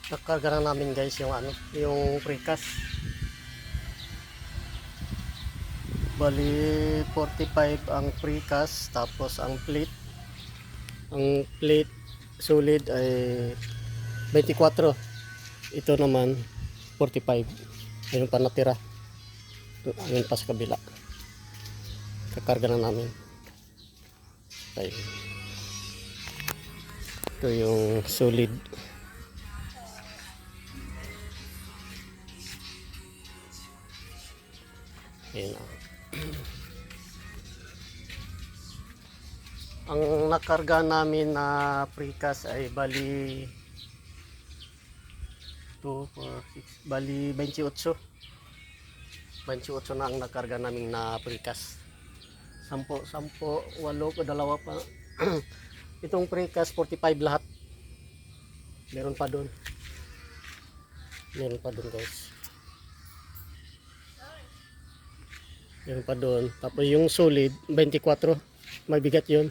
Nakarga na namin guys yung yung precast. Bali 45 ang precast, tapos ang plate solid ay 24. Ito naman 45. Ayun pa natira. Ayun pa sa kabila. Kakarga na namin. Ayun. Ito yung solid. Ayun. Ang nakarga namin na precast ay bali 2, 4, 6, bali 28. 28 na ang nakarga namin na precast. 10, 8 ko dalawa pa. Itong precast 45 lahat. Meron pa doon. Meron pa doon guys. Meron pa doon. Tapos yung solid 24. Mabigat yun.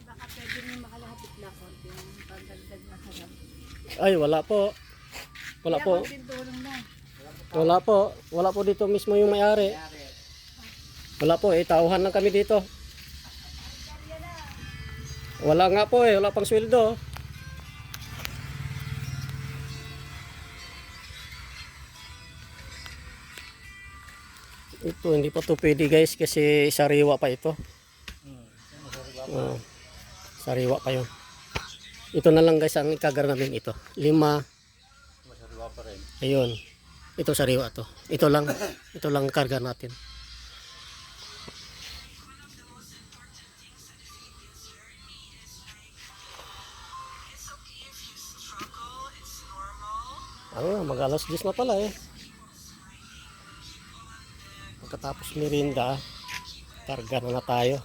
Baka pwede mo makalahapit na konti yung pagdagdag na sarap. Ay wala po. Wala Kaya po. konting tulong na. Wala po. Wala po dito mismo yung may-ari. Wala po. Tauhan lang kami dito. Wala nga po wala pang sweldo. Ito hindi pa to pwede guys kasi sariwa pa ito. Sariwa pa yun. Ito na lang guys ang ikagar namin ito. 5. Masariwa pa rin. Ayun. Ito sariwa to. Ito lang karga natin. Mag-alas 10 na pala eh. Pagkatapos merinda, karga na tayo.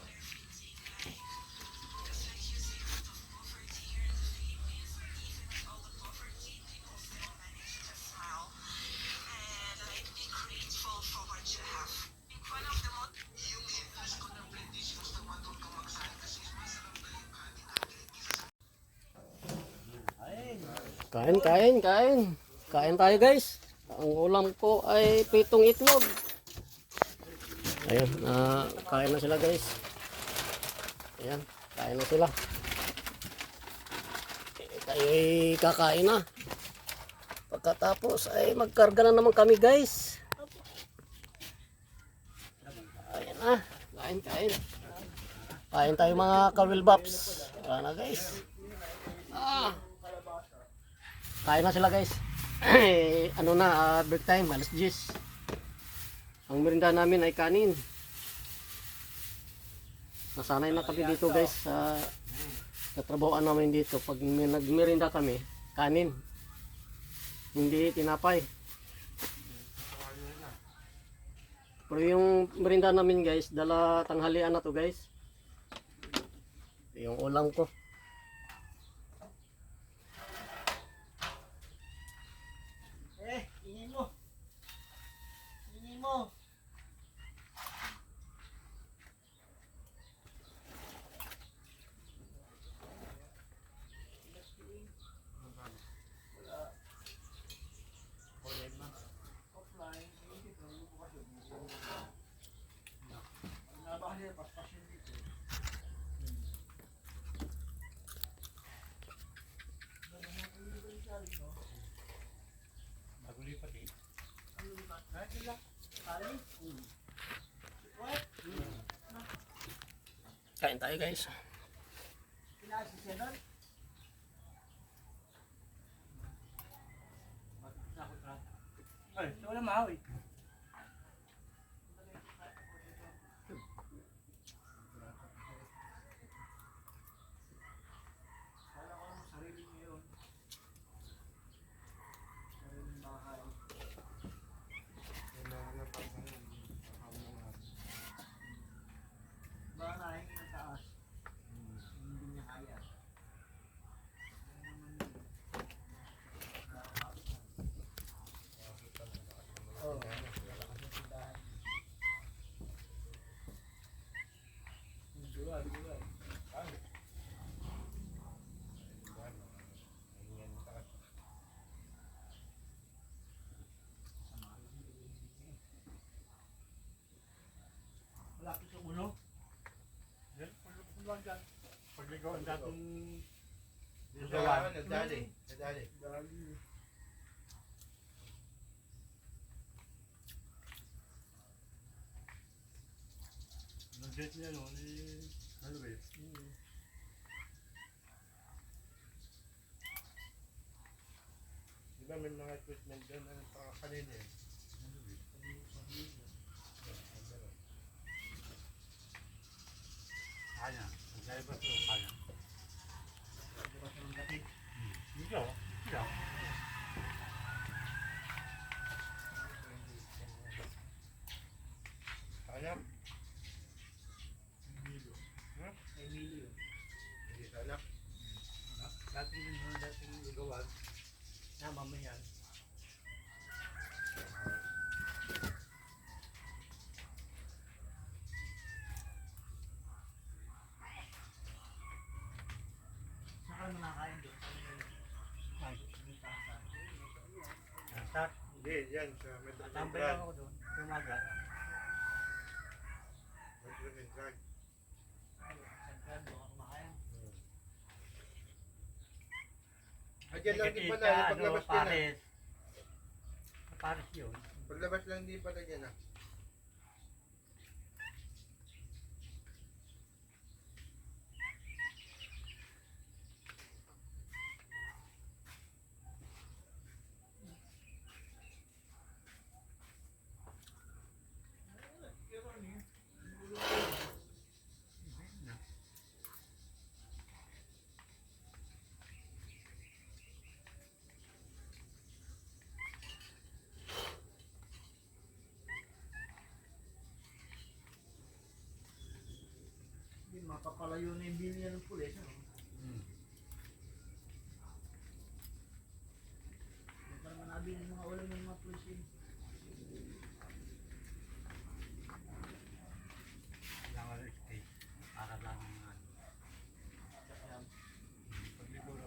Kain tayo guys. Ang ulam ko ay pitong itlog. Ayun, kain na sila guys. Ayan, kain na sila. Tayo ay kakain na. Pagkatapos ay magkarga na naman kami guys. Ayan na, kain. Kain tayo mga kawilbaps. Ayan na guys. Kain na sila guys. Break time, alas 10. Ang merinda namin ay kanin. Nasanay na kami dito guys sa trabahoan namin dito. Pag nagmerinda kami, kanin. Hindi tinapay. Pero yung merinda namin guys, dala tanghalian na to guys. Yung ulam ko. Ingin mo. Kain tayo guys. Ay, wala mahawi. Tapos sa uno. Yan, pulutan dyan. Pagligawan natin. Nadali. Nag-get niya no, ni Halway. Di ba may mga equipment dyan na kanina eh? Kaya. Nag-driver ko, kaya. Hindi ako. Hindi ako. Kaya? Emilio. Hindi sana. Dating din mo dating igawan. Na mamayan. Saka mo nakakain doon. Nasat. Hindi, yan sa Metro Tambay Central. lang ako doon. Tumaga. Metro Central. Sentral, doon ako kumakain. Diyan lang din pala, Ano, paglabas din ah. Pares. Sa Pares yun. Paglabas lang din pala dyan ah. Hindi, mapapalayo na yung biniya ng pulis. Ano? Hindi pa naman nabili ng mga ulam ng mga pulis yun. Kailangan ng state. Para lang ng ano. Kaya, Pagliguro.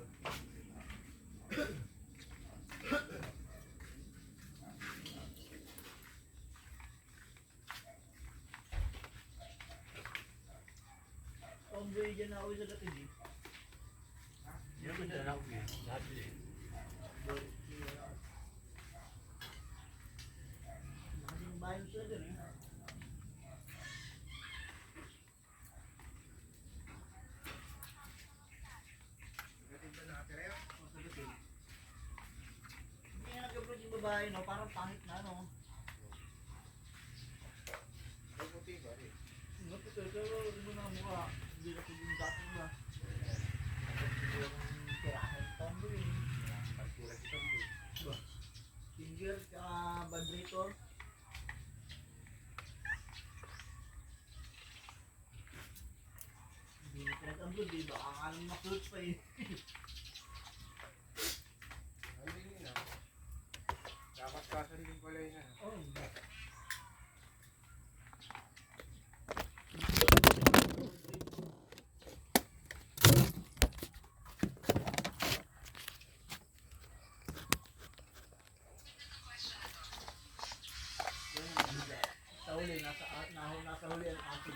tomboy dyan na ako sa dati di. Yun ko dyan ako yun. Dati eh. Nakating bayan sila dyan eh. Natin ba nakatira yan? O, sa dati. Hindi nga nag-abroad yung babae, no? Parang pangit na, no? May puti ba rin? Napito, pero ano na mukha. Hindi na yung dati ba? Yung tirahan tomboy eh. Pagkira si Tomboy. Finger, tsaka vibrator. Hindi na pinag-upload eh, baka nga nang ma-close pa eh. Hindi yun ah. Dapat kasan din pala yun ah. Oh, sa huli, nasa huli ang akin.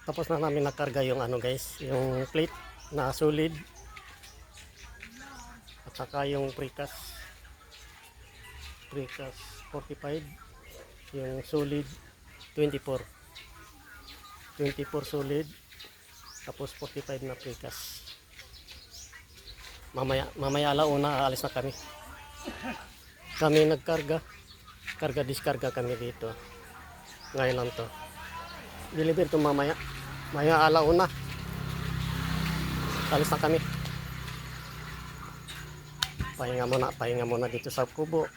Tapos na namin nakarga yung ano guys, yung plate na solid. At saka yung precast. Precast 45. Yung solid 24. 24 solid. Tapos 45 na precast. Mamaya alauna aalis na kami. Kami nagkarga. karga-diskarga kami dito. Ngayon lang to. Deliver to mamaya. Maya alauna. Alis na kami. Pahinga muna dito sa kubo.